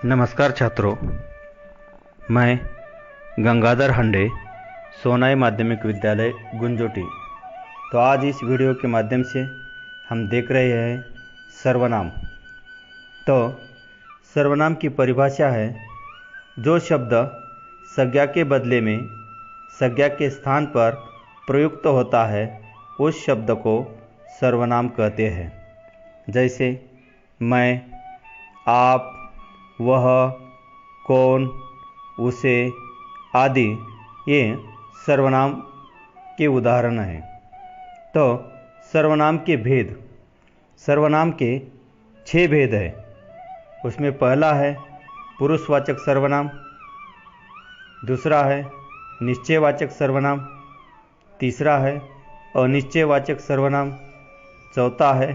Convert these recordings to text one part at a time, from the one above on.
नमस्कार छात्रों, मैं गंगाधर हंडे, सोनाई माध्यमिक विद्यालय गुंजोटी। तो आज इस वीडियो के माध्यम से हम देख रहे हैं सर्वनाम। तो सर्वनाम की परिभाषा है, जो शब्द संज्ञा के बदले में संज्ञा के स्थान पर प्रयुक्त होता है उस शब्द को सर्वनाम कहते हैं। जैसे मैं, आप, वह, कौन, उसे आदि ये सर्वनाम के उदाहरण हैं। तो सर्वनाम के भेद, सर्वनाम के 6 भेद हैं। उसमें पहला है पुरुषवाचक सर्वनाम, दूसरा है निश्चयवाचक सर्वनाम, तीसरा है अनिश्चयवाचक सर्वनाम, चौथा है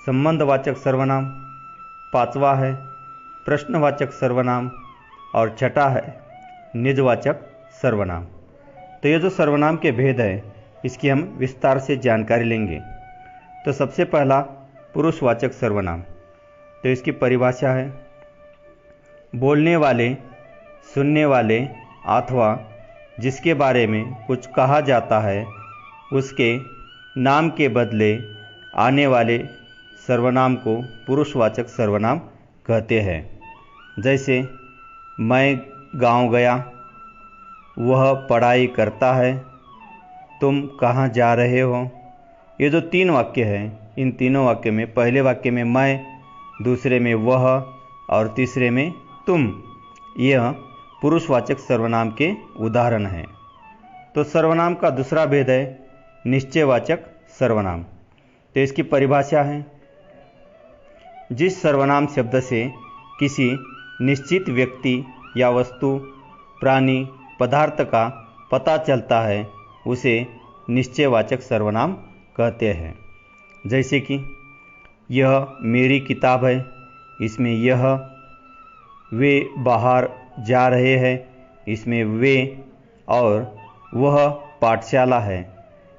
संबंधवाचक सर्वनाम, पांचवा है प्रश्नवाचक सर्वनाम और छठा है निजवाचक सर्वनाम। तो ये जो सर्वनाम के भेद है इसकी हम विस्तार से जानकारी लेंगे। तो सबसे पहला पुरुषवाचक सर्वनाम। तो इसकी परिभाषा है, बोलने वाले, सुनने वाले अथवा जिसके बारे में कुछ कहा जाता है उसके नाम के बदले आने वाले सर्वनाम को पुरुषवाचक सर्वनाम कहते हैं। जैसे मैं गांव गया, वह पढ़ाई करता है, तुम कहाँ जा रहे हो। ये जो 3 वाक्य हैं, इन तीनों वाक्य में पहले वाक्य में मैं, दूसरे में वह और तीसरे में तुम, यह पुरुषवाचक सर्वनाम के उदाहरण हैं। तो सर्वनाम का दूसरा भेद है निश्चयवाचक सर्वनाम। तो इसकी परिभाषा है, जिस सर्वनाम शब्द से किसी निश्चित व्यक्ति या वस्तु, प्राणी, पदार्थ का पता चलता है उसे निश्चयवाचक सर्वनाम कहते हैं। जैसे कि यह मेरी किताब है, इसमें यह, वे बाहर जा रहे हैं, इसमें वे, और वह पाठशाला है,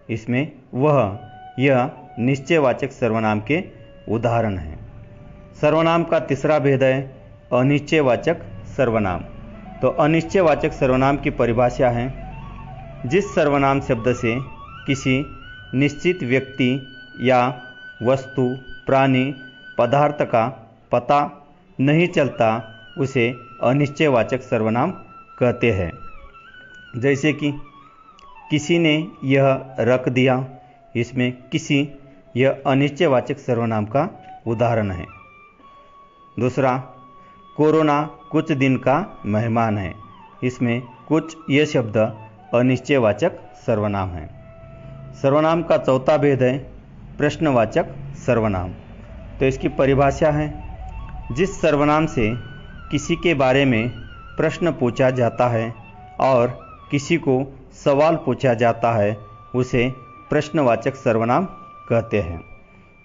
इसमें वह, यह निश्चयवाचक सर्वनाम के उदाहरण हैं। सर्वनाम का तीसरा भेद है अनिश्चयवाचक सर्वनाम। तो अनिश्चयवाचक सर्वनाम की परिभाषा है, जिस सर्वनाम शब्द से किसी निश्चित व्यक्ति या वस्तु, प्राणी, पदार्थ का पता नहीं चलता उसे अनिश्चयवाचक सर्वनाम कहते हैं। जैसे कि किसी ने यह रख दिया, इसमें किसी, यह अनिश्चयवाचक सर्वनाम का उदाहरण है। दूसरा, कोरोना कुछ दिन का मेहमान है, इसमें कुछ यह शब्द अनिश्चयवाचक सर्वनाम है। सर्वनाम का चौथा भेद है प्रश्नवाचक सर्वनाम। तो इसकी परिभाषा है, जिस सर्वनाम से किसी के बारे में प्रश्न पूछा जाता है और किसी को सवाल पूछा जाता है उसे प्रश्नवाचक सर्वनाम कहते हैं।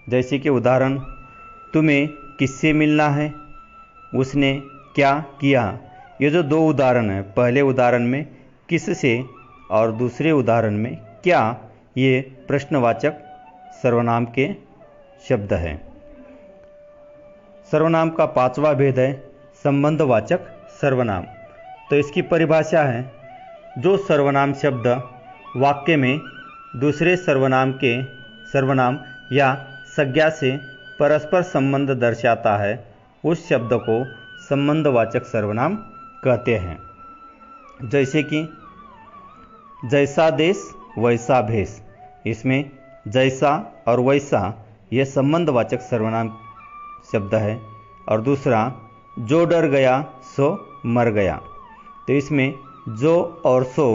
जैसे कि उदाहरण, तुम्हें किससे मिलना है, उसने क्या किया। ये जो 2 उदाहरण हैं, पहले उदाहरण में किस से और दूसरे उदाहरण में क्या, ये प्रश्नवाचक सर्वनाम के शब्द हैं। सर्वनाम का 5वां भेद है संबंधवाचक सर्वनाम। तो इसकी परिभाषा है, जो सर्वनाम शब्द वाक्य में दूसरे सर्वनाम या संज्ञा से परस्पर संबंध दर्शाता है उस शब्द को संबंधवाचक सर्वनाम कहते हैं। जैसे कि जैसा देश वैसा भेष, इसमें जैसा और वैसा यह संबंधवाचक सर्वनाम शब्द है। और दूसरा, जो डर गया सो मर गया, तो इसमें जो और सो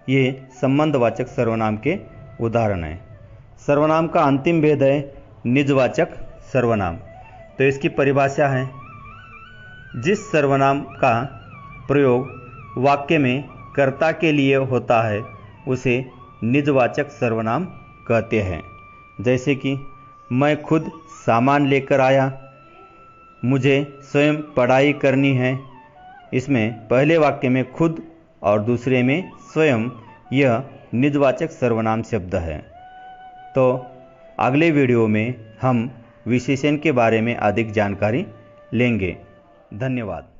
ये संबंधवाचक सर्वनाम के उदाहरण हैं। सर्वनाम का अंतिम भेद है निजवाचक सर्वनाम। तो इसकी परिभाषा है, जिस सर्वनाम का प्रयोग वाक्य में कर्ता के लिए होता है उसे निजवाचक सर्वनाम कहते हैं। जैसे कि मैं खुद सामान लेकर आया, मुझे स्वयं पढ़ाई करनी है, इसमें पहले वाक्य में खुद और दूसरे में स्वयं, यह निजवाचक सर्वनाम शब्द है। तो अगले वीडियो में हम विशेषण के बारे में अधिक जानकारी लेंगे। धन्यवाद।